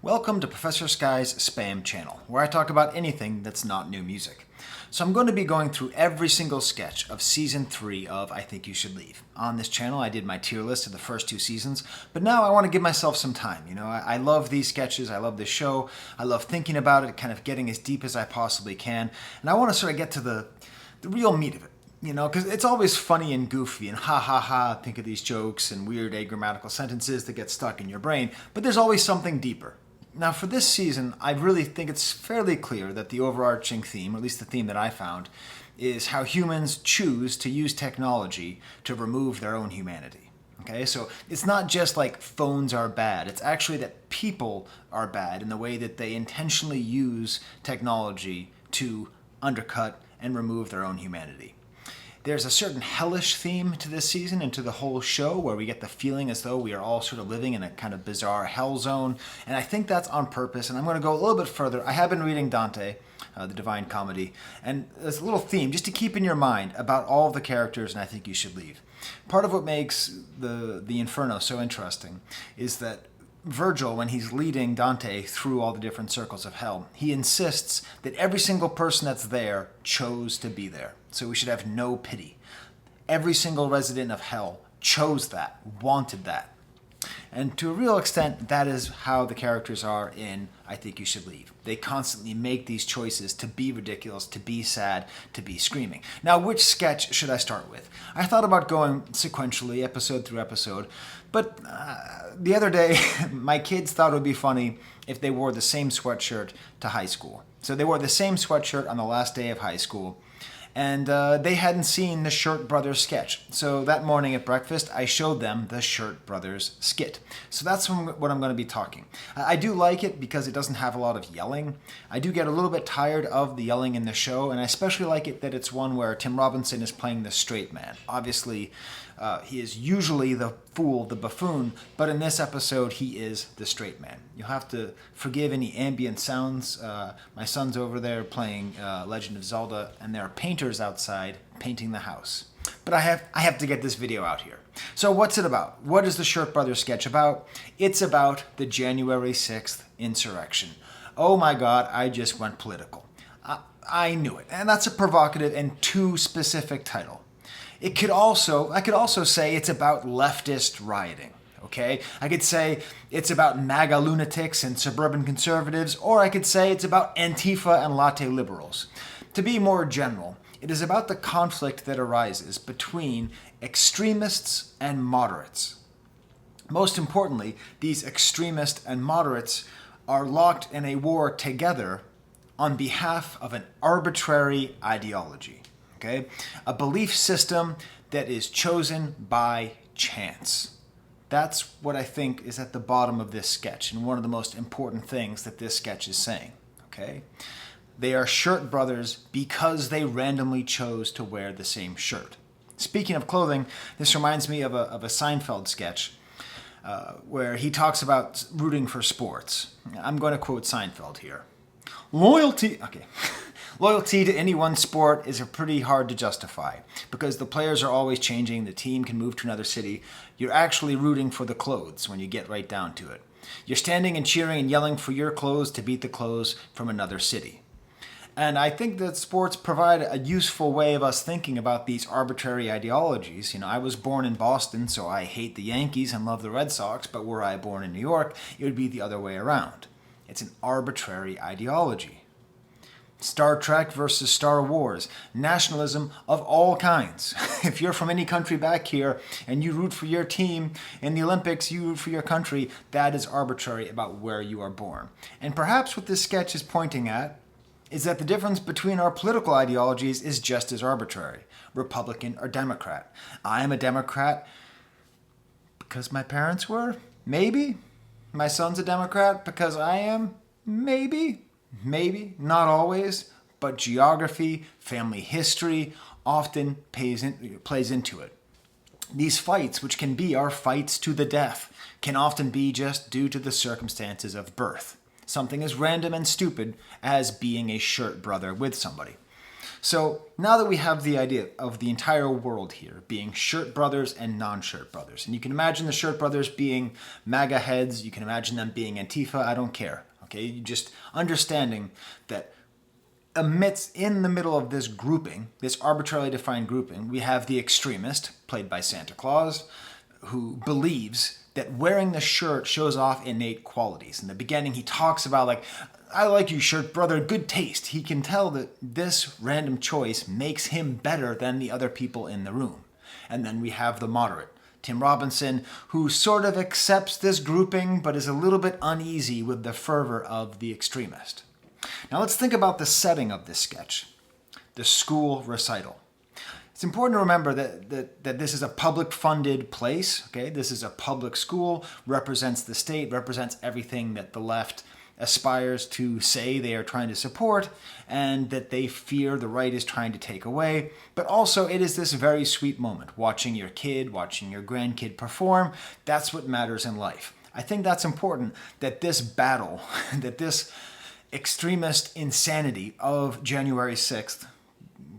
Welcome to Professor Skye's Spam channel, where I talk about anything that's not new music. So I'm going to be going through every single sketch of Season 3 of I Think You Should Leave. On this channel I did my tier list of the first two seasons, but now I want to give myself some time. I love these sketches, I love this show, I love thinking about it, kind of getting as deep as I possibly can, and I want to sort of get to the real meat of it. Because it's always funny and goofy and ha ha ha, think of these jokes and weird agrammatical sentences that get stuck in your brain, but there's always something deeper. Now for this season, I really think it's fairly clear that the overarching theme, or at least the theme that I found, is how humans choose to use technology to remove their own humanity. Okay, so it's not just like phones are bad, it's actually that people are bad in the way that they intentionally use technology to undercut and remove their own humanity. There's a certain hellish theme to this season and to the whole show where we get the feeling as though we are all sort of living in a kind of bizarre hell zone. And I think that's on purpose. And I'm going to go a little bit further. I have been reading Dante, the Divine Comedy. And there's a little theme just to keep in your mind about all of the characters and I Think You Should Leave. Part of what makes the Inferno so interesting is that Virgil, when he's leading Dante through all the different circles of hell, he insists that every single person that's there chose to be there. So we should have no pity. Every single resident of hell chose that, wanted that. And to a real extent, that is how the characters are in I Think You Should Leave. They constantly make these choices to be ridiculous, to be sad, to be screaming. Now, which sketch should I start with? I thought about going sequentially, episode through episode, but the other day, my kids thought it would be funny if they wore the same sweatshirt to high school. So they wore the same sweatshirt on the last day of high school, and they hadn't seen the Shirt Brothers sketch. So that morning at breakfast, I showed them the Shirt Brothers skit. So that's what I'm going to be talking. I do like it because it doesn't have a lot of yelling. I do get a little bit tired of the yelling in the show, and I especially like it that it's one where Tim Robinson is playing the straight man. Obviously, he is usually the fool, the buffoon, but in this episode, he is the straight man. You'll have to forgive any ambient sounds. My son's over there playing Legend of Zelda, and there are painters outside painting the house. But I have to get this video out here. So what's it about? What is the Shirt Brothers sketch about? It's about the January 6th insurrection. Oh my God, I just went political. I knew it, and that's a provocative and too specific title. I could also say it's about leftist rioting, okay? I could say it's about MAGA lunatics and suburban conservatives, or I could say it's about Antifa and latte liberals. To be more general, it is about the conflict that arises between extremists and moderates. Most importantly, these extremists and moderates are locked in a war together on behalf of an arbitrary ideology. Okay? A belief system that is chosen by chance. That's what I think is at the bottom of this sketch, and one of the most important things that this sketch is saying. Okay? They are Shirt Brothers because they randomly chose to wear the same shirt. Speaking of clothing, this reminds me of a Seinfeld sketch where he talks about rooting for sports. I'm going to quote Seinfeld here. Loyalty to any one sport is pretty hard to justify because the players are always changing, the team can move to another city. You're actually rooting for the clothes when you get right down to it. You're standing and cheering and yelling for your clothes to beat the clothes from another city. And I think that sports provide a useful way of us thinking about these arbitrary ideologies. I was born in Boston, so I hate the Yankees and love the Red Sox, but were I born in New York, it would be the other way around. It's an arbitrary ideology. Star Trek versus Star Wars. Nationalism of all kinds. If you're from any country back here and you root for your team in the Olympics, you root for your country, that is arbitrary about where you are born. And perhaps what this sketch is pointing at is that the difference between our political ideologies is just as arbitrary. Republican or Democrat. I am a Democrat because my parents were? Maybe. My son's a Democrat because I am? Maybe. Maybe. Not always. But geography, family history often plays into it. These fights, which can be our fights to the death, can often be just due to the circumstances of birth. Something as random and stupid as being a shirt brother with somebody. So now that we have the idea of the entire world here being shirt brothers and non-shirt brothers, and you can imagine the shirt brothers being MAGA heads, you can imagine them being Antifa, I don't care. Okay, you just understanding that amidst in the middle of this grouping, this arbitrarily defined grouping, we have the extremist, played by Santa Claus, who believes that wearing the shirt shows off innate qualities. In the beginning, he talks about like, I like you, shirt brother, good taste. He can tell that this random choice makes him better than the other people in the room. And then we have the moderate, Tim Robinson, who sort of accepts this grouping, but is a little bit uneasy with the fervor of the extremist. Now let's think about the setting of this sketch, the school recital. It's important to remember that this is a public-funded place, okay? This is a public school, represents the state, represents everything that the left aspires to say they are trying to support and that they fear the right is trying to take away. But also it is this very sweet moment, watching your kid, watching your grandkid perform. That's what matters in life. I think that's important, that this battle, that this extremist insanity of January 6th,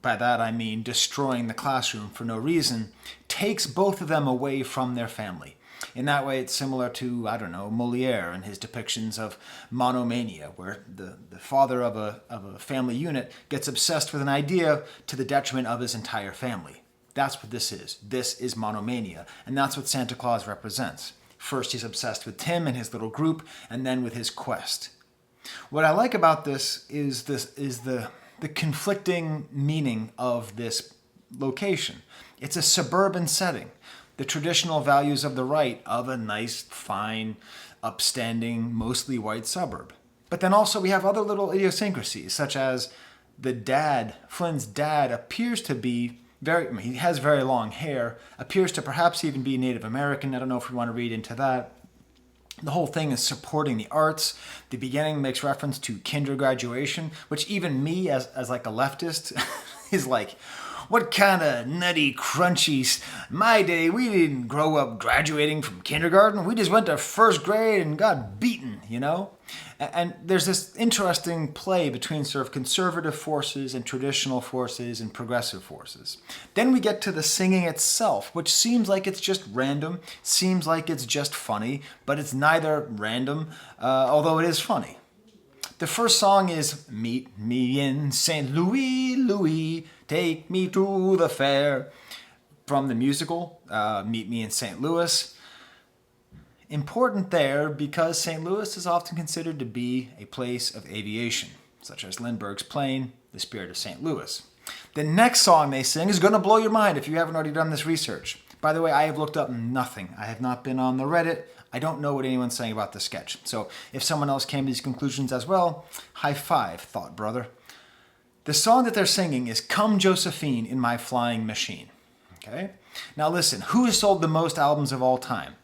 by that I mean destroying the classroom for no reason, takes both of them away from their family. In that way, it's similar to, I don't know, Molière and his depictions of monomania, where the father of a family unit gets obsessed with an idea to the detriment of his entire family. That's what this is. This is monomania, and that's what Santa Claus represents. First, he's obsessed with Tim and his little group, and then with his quest. What I like about this is the conflicting meaning of this location. It's a suburban setting. The traditional values of the right of a nice, fine, upstanding, mostly white suburb. But then also we have other little idiosyncrasies, such as the dad, Flynn's dad, appears to be he has very long hair, appears to perhaps even be Native American. I don't know if we want to read into that. The whole thing is supporting the arts. The beginning makes reference to kinder graduation, which even me as like a leftist is like, what kind of nutty crunchies? My day, we didn't grow up graduating from kindergarten. We just went to first grade and got beaten, you know? And there's this interesting play between sort of conservative forces and traditional forces and progressive forces. Then we get to the singing itself, which seems like it's just random, seems like it's just funny, but it's neither random, although it is funny. The first song is Meet Me in St. Louis, Louis, take me to the fair, from the musical Meet Me in St. Louis. Important there because St. Louis is often considered to be a place of aviation, such as Lindbergh's plane, The Spirit of St. Louis. The next song they sing is going to blow your mind if you haven't already done this research. By the way, I have looked up nothing. I have not been on the Reddit. I don't know what anyone's saying about the sketch. So if someone else came to these conclusions as well, high five, thought brother. The song that they're singing is Come Josephine in My Flying Machine. Okay? Now listen, who has sold the most albums of all time?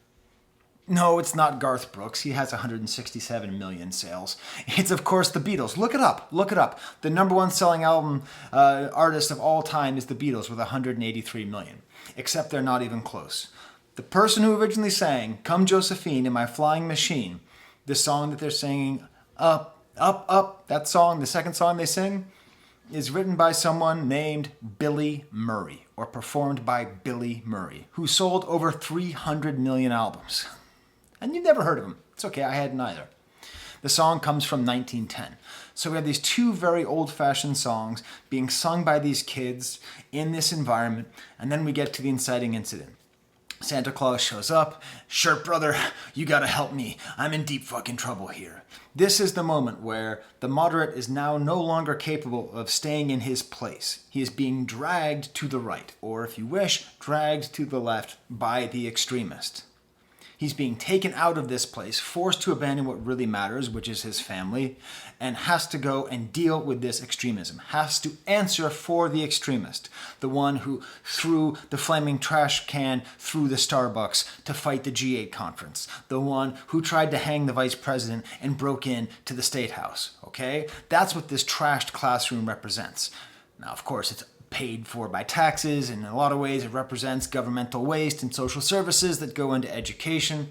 No, it's not Garth Brooks. He has 167 million sales. It's, of course, the Beatles. Look it up. Look it up. The number one selling album artist of all time is the Beatles with 183 million. Except they're not even close. The person who originally sang Come Josephine in My Flying Machine, the song that they're singing, Up, Up, Up, that song, the second song they sing, is written by someone named Billy Murray, or performed by Billy Murray, who sold over 300 million albums. And you've never heard of him. It's okay, I hadn't either. The song comes from 1910. So we have these two very old-fashioned songs being sung by these kids in this environment, and then we get to the inciting incident. Santa Claus shows up. Shirt brother, you gotta help me. I'm in deep fucking trouble here. This is the moment where the moderate is now no longer capable of staying in his place. He is being dragged to the right, or if you wish, dragged to the left by the extremist. He's being taken out of this place, forced to abandon what really matters, which is his family, and has to go and deal with this extremism, has to answer for the extremist, the one who threw the flaming trash can through the Starbucks to fight the G8 conference, the one who tried to hang the vice president and broke in to the State House, okay? That's what this trashed classroom represents. Now, of course, it's paid for by taxes, and in a lot of ways it represents governmental waste and social services that go into education.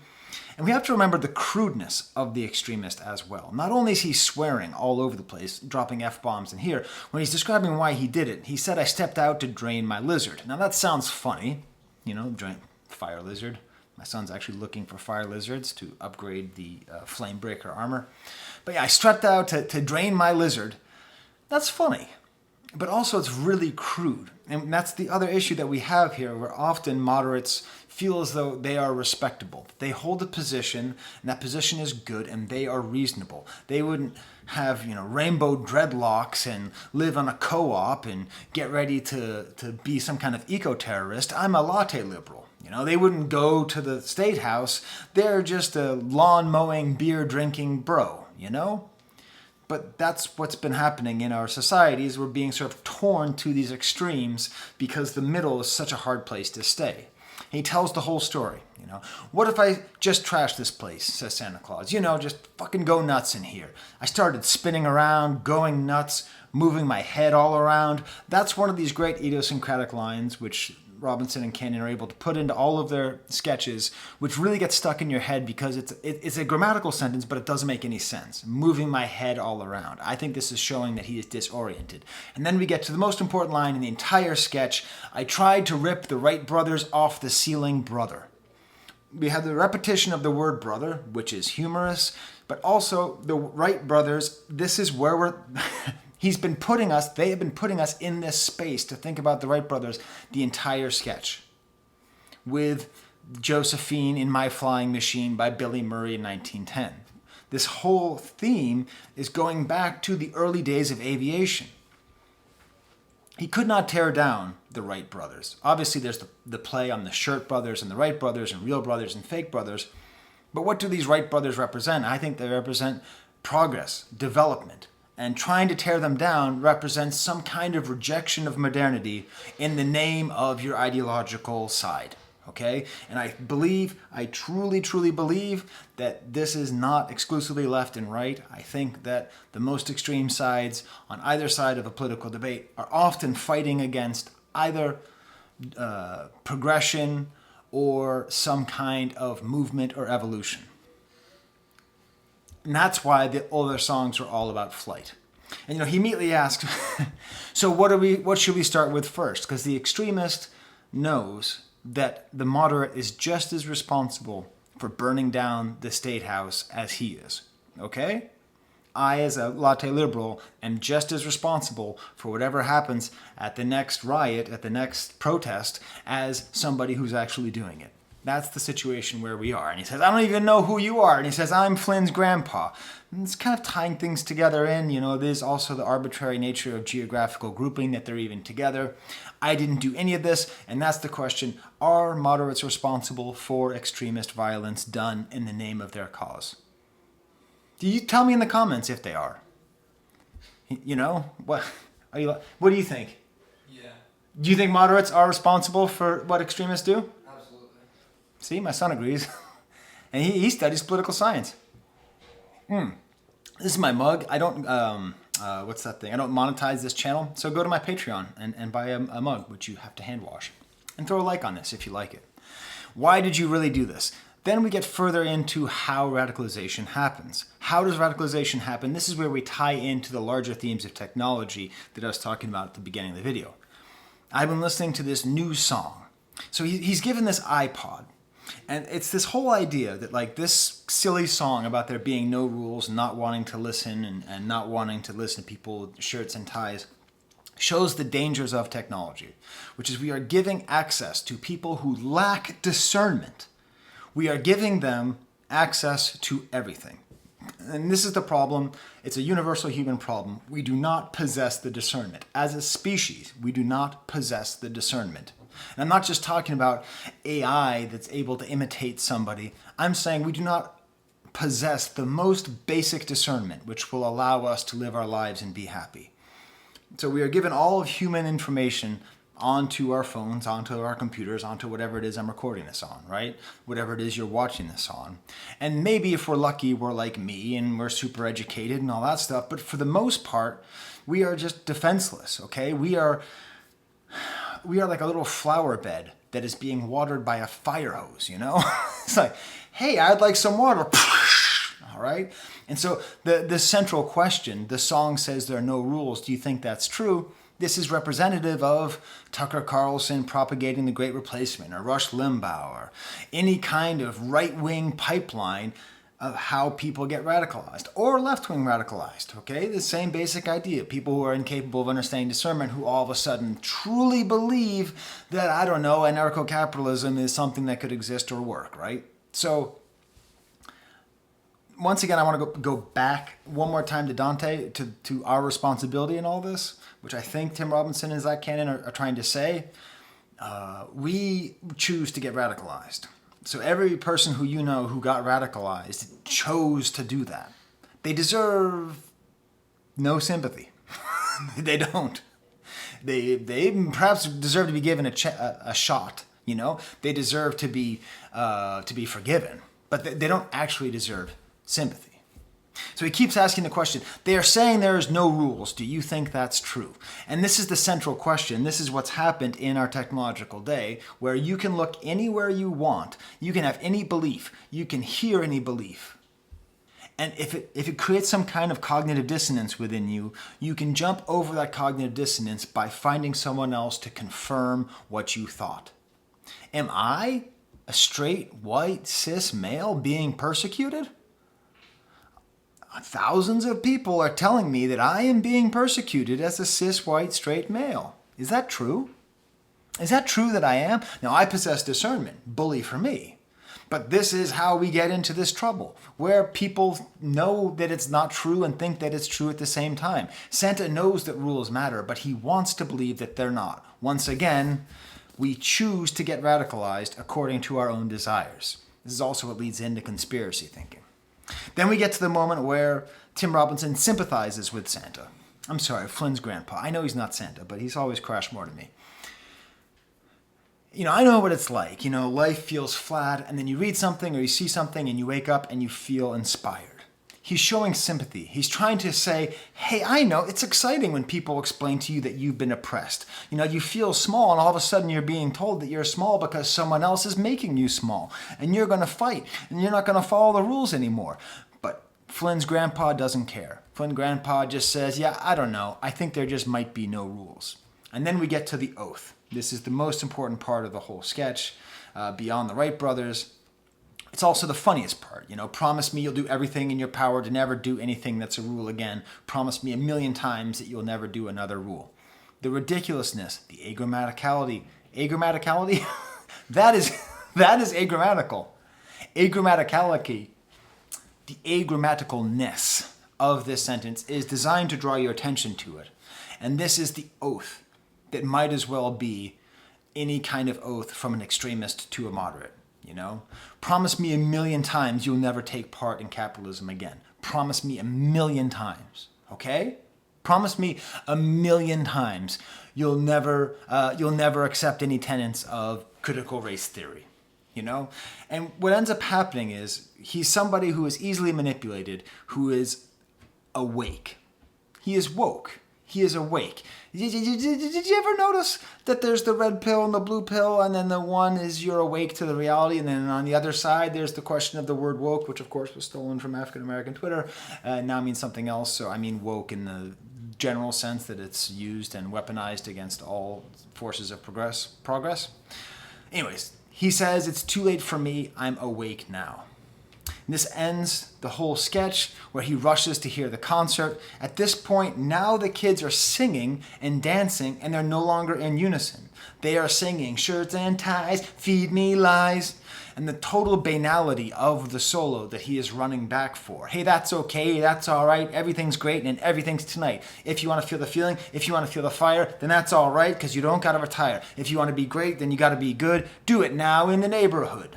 And we have to remember the crudeness of the extremist as well. Not only is he swearing all over the place, dropping F-bombs in here, when he's describing why he did it, he said, "I stepped out to drain my lizard." Now that sounds funny, drain fire lizard. My son's actually looking for fire lizards to upgrade the flame breaker armor. But yeah, I stepped out to drain my lizard. That's funny. But also it's really crude. And that's the other issue that we have here, where often moderates feel as though they are respectable. They hold a position, and that position is good, and they are reasonable. They wouldn't have, rainbow dreadlocks and live on a co-op and get ready to be some kind of eco-terrorist. I'm a latte liberal. They wouldn't go to the state house. They're just a lawn-mowing, beer-drinking bro, But that's what's been happening in our societies. We're being sort of torn to these extremes because the middle is such a hard place to stay. He tells the whole story, What if I just trash this place, says Santa Claus. Just fucking go nuts in here. I started spinning around, going nuts, moving my head all around. That's one of these great idiosyncratic lines which Robinson and Canyon are able to put into all of their sketches, which really gets stuck in your head because it's a grammatical sentence, but it doesn't make any sense. Moving my head all around. I think this is showing that he is disoriented. And then we get to the most important line in the entire sketch. I tried to rip the Wright Brothers off the ceiling, brother. We have the repetition of the word brother, which is humorous, but also the Wright Brothers, this is where we're... they have been putting us in this space to think about the Wright Brothers the entire sketch. With Josephine in My Flying Machine by Billy Murray in 1910. This whole theme is going back to the early days of aviation. He could not tear down the Wright Brothers. Obviously there's the play on the Shirt Brothers and the Wright Brothers and real brothers and fake brothers. But what do these Wright Brothers represent? I think they represent progress, development. And trying to tear them down represents some kind of rejection of modernity in the name of your ideological side, okay? And I truly, truly believe that this is not exclusively left and right. I think that the most extreme sides on either side of a political debate are often fighting against either progression or some kind of movement or evolution. And that's why all their songs are all about flight. And he immediately asks, so what should we start with first? Because the extremist knows that the moderate is just as responsible for burning down the state house as he is. Okay? I, as a latte liberal, am just as responsible for whatever happens at the next riot, at the next protest, as somebody who's actually doing it. That's the situation where we are. And he says, I don't even know who you are. And he says, I'm Flynn's grandpa. And it's kind of tying things together in. There's also the arbitrary nature of geographical grouping that they're even together. I didn't do any of this. And that's the question. Are moderates responsible for extremist violence done in the name of their cause? Do you tell me in the comments if they are? What do you think? Yeah. Do you think moderates are responsible for what extremists do? Absolutely. See, my son agrees. And he studies political science. This is my mug. I don't, what's that thing? I don't monetize this channel. So go to my Patreon and buy a mug, which you have to hand wash. And throw a like on this if you like it. Why did you really do this? Then we get further into how radicalization happens. How does radicalization happen? This is where we tie into the larger themes of technology that I was talking about at the beginning of the video. I've been listening to this new song. So he's given this iPod. And it's this whole idea that this silly song about there being no rules, not wanting to listen and not wanting to listen to people with shirts and ties shows the dangers of technology, which is we are giving access to people who lack discernment. We are giving them access to everything. And this is the problem. It's a universal human problem. We do not possess the discernment. As a species, we do not possess the discernment. And I'm not just talking about AI that's able to imitate somebody. I'm saying we do not possess the most basic discernment, which will allow us to live our lives and be happy. So we are given all of human information onto our phones, onto our computers, onto whatever it is I'm recording this on, right? Whatever it is you're watching this on. And maybe if we're lucky, we're like me and we're super educated and all that stuff. But for the most part, we are just defenseless, okay? We are like a little flower bed that is being watered by a fire hose, It's like, Hey, I'd like some water. All right? And so the central question, the song says there are no rules. Do you think that's true? This is representative of Tucker Carlson propagating the Great Replacement, or Rush Limbaugh, or any kind of right-wing pipeline of how people get radicalized, or left-wing radicalized, okay? The same basic idea. People who are incapable of understanding discernment, who all of a sudden truly believe that, I don't know, anarcho-capitalism is something that could exist or work, right? So, once again, I want to go back one more time to Dante, to our responsibility in all this, which I think Tim Robinson and Zach Cannon are trying to say. We choose to get radicalized. So every person who you know who got radicalized chose to do that. They deserve no sympathy. They don't. They perhaps deserve to be given a shot. You know, they deserve to be forgiven, but they don't actually deserve sympathy. So he keeps asking the question, they are saying there is no rules. Do you think that's true? And this is the central question. This is what's happened in our technological day, where you can look anywhere you want. You can have any belief. You can hear any belief. And if it creates some kind of cognitive dissonance within you, you can jump over that cognitive dissonance by finding someone else to confirm what you thought. Am I, a straight, white, cis male, being persecuted? Thousands of people are telling me that I am being persecuted as a cis, white, straight male. Is that true? Is that true that I am? Now, I possess discernment. Bully for me. But this is how we get into this trouble, where people know that it's not true and think that it's true at the same time. Santa knows that rules matter, but he wants to believe that they're not. Once again, we choose to get radicalized according to our own desires. This is also what leads into conspiracy thinking. Then we get to the moment where Tim Robinson sympathizes with Santa. I'm sorry, Flynn's grandpa. I know he's not Santa, but he's always crashed more to me. You know, I know what it's like. You know, life feels flat, and then you read something or you see something and you wake up and you feel inspired. He's showing sympathy. He's trying to say, hey, I know, it's exciting when people explain to you that you've been oppressed. You know, you feel small and all of a sudden you're being told that you're small because someone else is making you small. And you're going to fight and you're not going to follow the rules anymore. But Flynn's grandpa doesn't care. Flynn's grandpa just says, yeah, I don't know. I think there just might be no rules. And then we get to the oath. This is the most important part of the whole sketch, beyond the Wright Brothers. It's also the funniest part, you know, promise me you'll do everything in your power to never do anything that's a rule again. Promise me 1,000,000 times that you'll never do another rule. The ridiculousness, the agrammaticality. Agrammaticality? that is agrammatical. Agrammaticality, the agrammaticalness of this sentence is designed to draw your attention to it. And this is the oath that might as well be any kind of oath from an extremist to a moderate. You know, promise me 1,000,000 times you'll never take part in capitalism again. Promise me 1,000,000 times, okay? Promise me 1,000,000 times you'll never accept any tenets of critical race theory, you know? And what ends up happening is he's somebody who is easily manipulated, who is awake. He is woke. He is awake. Did you ever notice that there's the red pill and the blue pill, and then the one is you're awake to the reality, and then on the other side there's the question of the word woke, which of course was stolen from African-American Twitter, now means something else. So I mean woke in the general sense that it's used and weaponized against all forces of progress. Anyways, he says, it's too late for me, I'm awake now. And this ends the whole sketch where he rushes to hear the concert. At this point, now the kids are singing and dancing, and they're no longer in unison. They are singing shirts and ties, feed me lies, and the total banality of the solo that he is running back for. Hey, that's okay, that's all right, everything's great, and everything's tonight. If you want to feel the feeling, if you want to feel the fire, then that's all right, because you don't got to retire. If you want to be great, then you got to be good. Do it now in the neighborhood.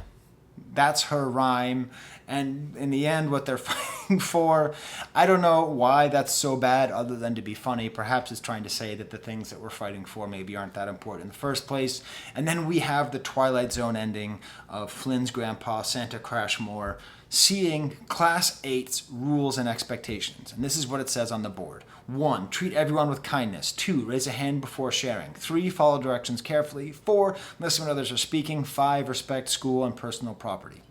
That's her rhyme. And in the end, what they're fighting for, I don't know why that's so bad other than to be funny. Perhaps it's trying to say that the things that we're fighting for maybe aren't that important in the first place. And then we have the Twilight Zone ending of Flynn's grandpa, Santa Crashmore, seeing Class 8's rules and expectations. And this is what it says on the board. 1, treat everyone with kindness. 2, raise a hand before sharing. 3, follow directions carefully. 4, listen when others are speaking. 5, respect school and personal property.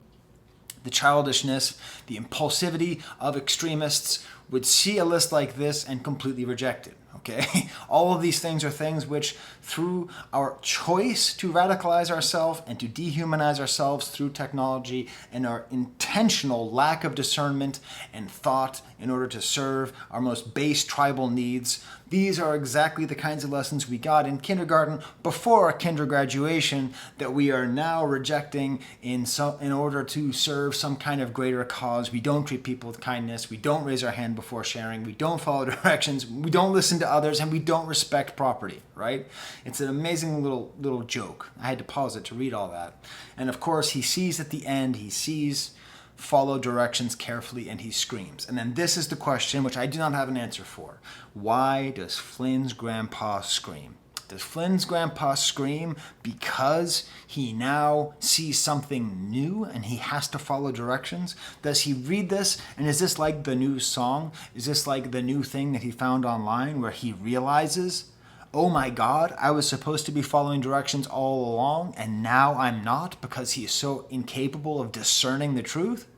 The childishness, the impulsivity of extremists would see a list like this and completely reject it. Okay? All of these things are things which, through our choice to radicalize ourselves and to dehumanize ourselves through technology and our intentional lack of discernment and thought in order to serve our most base tribal needs, these are exactly the kinds of lessons we got in kindergarten before our kinder graduation that we are now rejecting in order to serve some kind of greater cause. We don't treat people with kindness. We don't raise our hand before sharing. We don't follow directions. We don't listen to others, and we don't respect property, right? It's an amazing little joke. I had to pause it to read all that. And of course, he sees at the end, he sees follow directions carefully, and he screams. And then this is the question which I do not have an answer for. Why does Flynn's grandpa scream? Does Flynn's grandpa scream because he now sees something new and he has to follow directions? Does he read this and is this like the new song? Is this like the new thing that he found online where he realizes, oh my God, I was supposed to be following directions all along and now I'm not because he is so incapable of discerning the truth?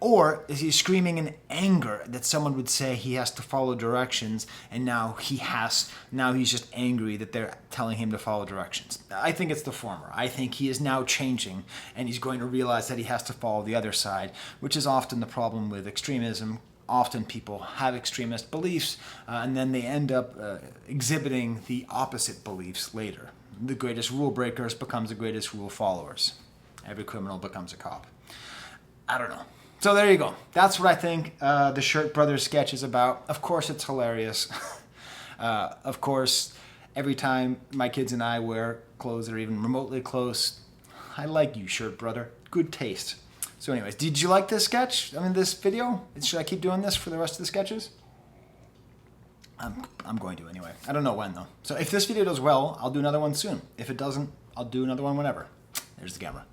Or is he screaming in anger that someone would say he has to follow directions and now he's just angry that they're telling him to follow directions? I think it's the former. I think he is now changing and he's going to realize that he has to follow the other side, which is often the problem with extremism. Often people have extremist beliefs and then they end up exhibiting the opposite beliefs later. The greatest rule breakers becomes the greatest rule followers. Every criminal becomes a cop. I don't know. So there you go. That's what I think the Wright Brothers sketch is about. Of course, it's hilarious. Of course, every time my kids and I wear clothes that are even remotely close, I like you, Shirt Brother. Good taste. So anyways, did you like this sketch? This video? Should I keep doing this for the rest of the sketches? I'm going to anyway. I don't know when, though. So if this video does well, I'll do another one soon. If it doesn't, I'll do another one whenever. There's the camera.